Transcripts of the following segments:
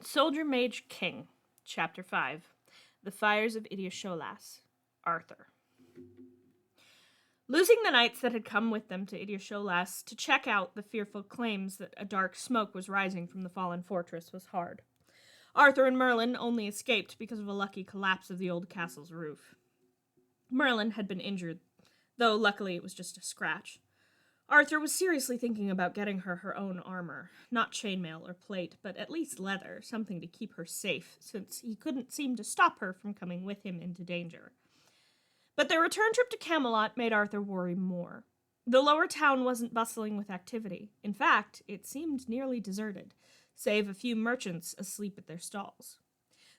Soldier Mage King, Chapter 5 The Fires of Idirsholas, Arthur. Losing the knights that had come with them to Idirsholas to check out the fearful claims that a dark smoke was rising from the fallen fortress was hard. Arthur and Merlin only escaped because of a lucky collapse of the old castle's roof. Merlin had been injured, though luckily it was just a scratch. Arthur was seriously thinking about getting her own armor. Not chainmail or plate, but at least leather, something to keep her safe, since he couldn't seem to stop her from coming with him into danger. But their return trip to Camelot made Arthur worry more. The lower town wasn't bustling with activity. In fact, it seemed nearly deserted, save a few merchants asleep at their stalls.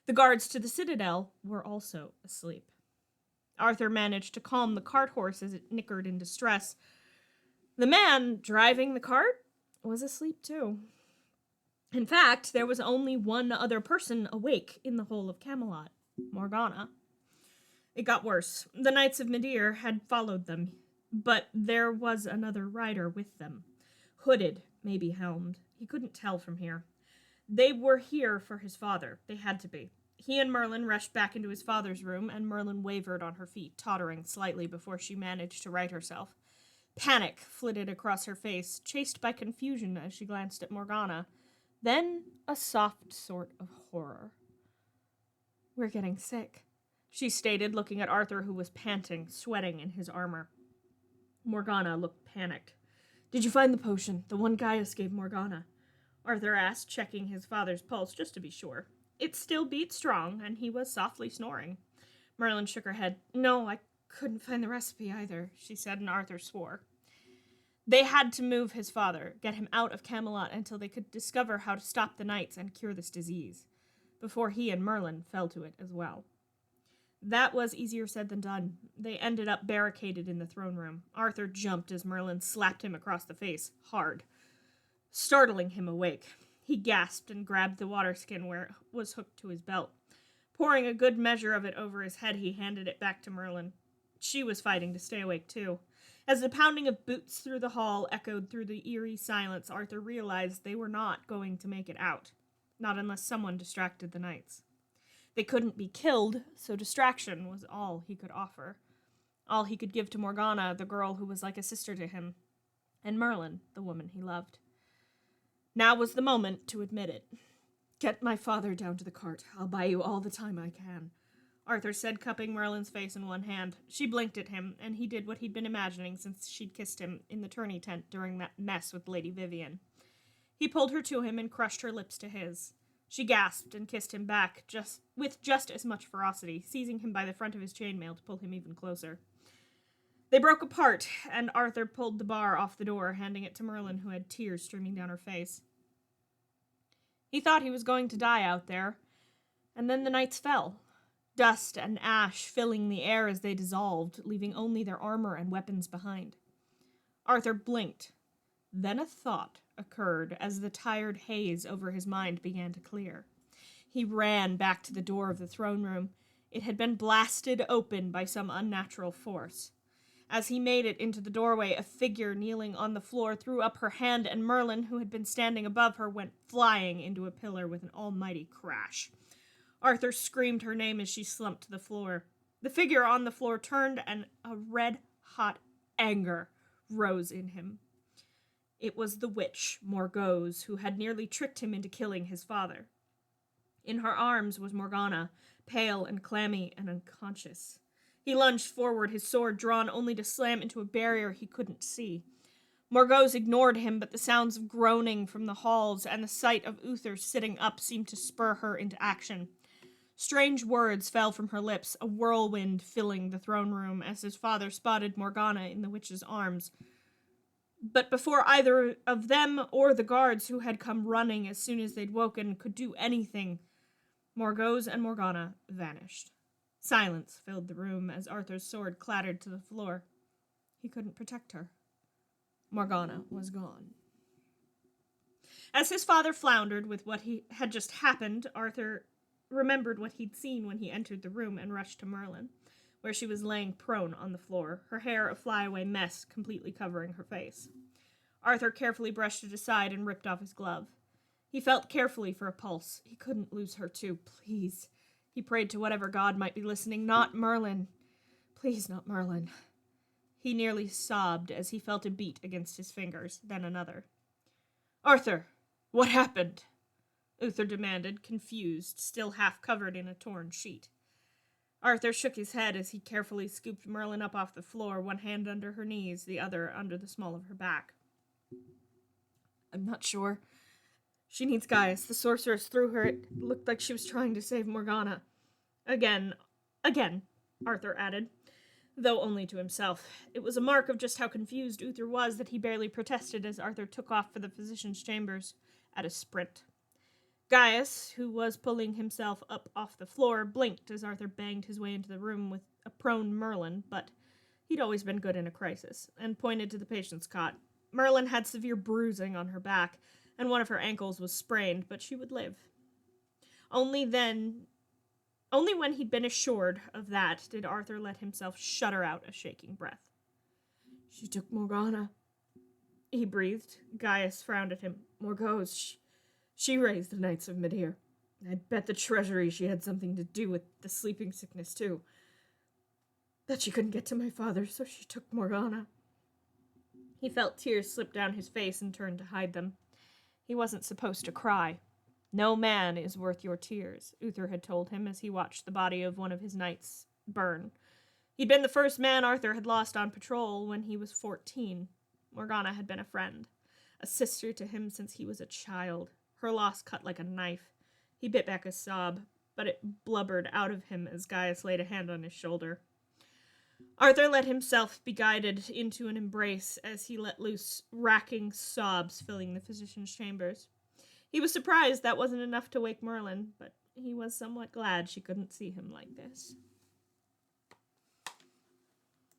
The guards to the citadel were also asleep. Arthur managed to calm the cart horse as it nickered in distress. The man driving the cart was asleep too. In fact, there was only one other person awake in the whole of Camelot, Morgana. It got worse. The Knights of Medir had followed them, but there was another rider with them. Hooded, maybe helmed. He couldn't tell from here. They were here for his father. They had to be. He and Merlin rushed back into his father's room, and Merlin wavered on her feet, tottering slightly before she managed to right herself. Panic flitted across her face, chased by confusion as she glanced at Morgana. Then a soft sort of horror. "We're getting sick," she stated, looking at Arthur, who was panting, sweating in his armor. Morgana looked panicked. "Did you find the potion? The one Gaius gave Morgana?" Arthur asked, checking his father's pulse just to be sure. It still beat strong, and he was softly snoring. Merlin shook her head. "No, I couldn't find the recipe either," she said, and Arthur swore. They had to move his father, get him out of Camelot until they could discover how to stop the knights and cure this disease, before he and Merlin fell to it as well. That was easier said than done. They ended up barricaded in the throne room. Arthur jumped as Merlin slapped him across the face, hard, startling him awake. He gasped and grabbed the water skin where it was hooked to his belt. Pouring a good measure of it over his head, he handed it back to Merlin. She was fighting to stay awake, too. As the pounding of boots through the hall echoed through the eerie silence, Arthur realized they were not going to make it out. Not unless someone distracted the knights. They couldn't be killed, so distraction was all he could offer. All he could give to Morgana, the girl who was like a sister to him, and Merlin, the woman he loved. Now was the moment to admit it. "Get my father down to the cart. I'll buy you all the time I can," Arthur said, cupping Merlin's face in one hand. She blinked at him, and he did what he'd been imagining since she'd kissed him in the tourney tent during that mess with Lady Vivian. He pulled her to him and crushed her lips to his. She gasped and kissed him back, with just as much ferocity, seizing him by the front of his chainmail to pull him even closer. They broke apart, and Arthur pulled the bar off the door, handing it to Merlin, who had tears streaming down her face. He thought he was going to die out there, and then the knights fell. Dust and ash filling the air as they dissolved, leaving only their armor and weapons behind. Arthur blinked. Then a thought occurred as the tired haze over his mind began to clear. He ran back to the door of the throne room. It had been blasted open by some unnatural force. As he made it into the doorway, a figure kneeling on the floor threw up her hand, and Merlin, who had been standing above her, went flying into a pillar with an almighty crash. Arthur screamed her name as she slumped to the floor. The figure on the floor turned, and a red-hot anger rose in him. It was the witch, Morgause, who had nearly tricked him into killing his father. In her arms was Morgana, pale and clammy and unconscious. He lunged forward, his sword drawn only to slam into a barrier he couldn't see. Morgause ignored him, but the sounds of groaning from the halls and the sight of Uther sitting up seemed to spur her into action. Strange words fell from her lips, a whirlwind filling the throne room as his father spotted Morgana in the witch's arms. But before either of them or the guards who had come running as soon as they'd woken could do anything, Morgause and Morgana vanished. Silence filled the room as Arthur's sword clattered to the floor. He couldn't protect her. Morgana was gone. As his father floundered with what had just happened, Arthur remembered what he'd seen when he entered the room and rushed to Merlin, where she was laying prone on the floor, her hair a flyaway mess completely covering her face. Arthur carefully brushed it aside and ripped off his glove. He felt carefully for a pulse. He couldn't lose her too. Please. He prayed to whatever god might be listening. Not Merlin. Please, not Merlin. He nearly sobbed as he felt a beat against his fingers, then another. Arthur, what happened? Uther demanded, confused, still half covered in a torn sheet. Arthur shook his head as he carefully scooped Merlin up off the floor, one hand under her knees, the other under the small of her back. I'm not sure. She needs Gaius. The sorceress threw her. It looked like she was trying to save Morgana. Again, Arthur added, though only to himself. It was a mark of just how confused Uther was that he barely protested as Arthur took off for the physician's chambers at a sprint. Gaius, who was pulling himself up off the floor, blinked as Arthur banged his way into the room with a prone Merlin, but he'd always been good in a crisis, and pointed to the patient's cot. Merlin had severe bruising on her back, and one of her ankles was sprained, but she would live. Only when he'd been assured of that did Arthur let himself shudder out a shaking breath. She took Morgana, he breathed. Gaius frowned at him. Morgause, she raised the Knights of Midir. I'd bet the treasury she had something to do with the sleeping sickness, too. That she couldn't get to my father, so she took Morgana. He felt tears slip down his face and turned to hide them. He wasn't supposed to cry. No man is worth your tears, Uther had told him as he watched the body of one of his knights burn. He'd been the first man Arthur had lost on patrol when he was 14. Morgana had been a friend, a sister to him since he was a child. Her loss cut like a knife. He bit back a sob, but it blubbered out of him as Gaius laid a hand on his shoulder. Arthur let himself be guided into an embrace as he let loose racking sobs filling the physician's chambers. He was surprised that wasn't enough to wake Merlin, but he was somewhat glad she couldn't see him like this.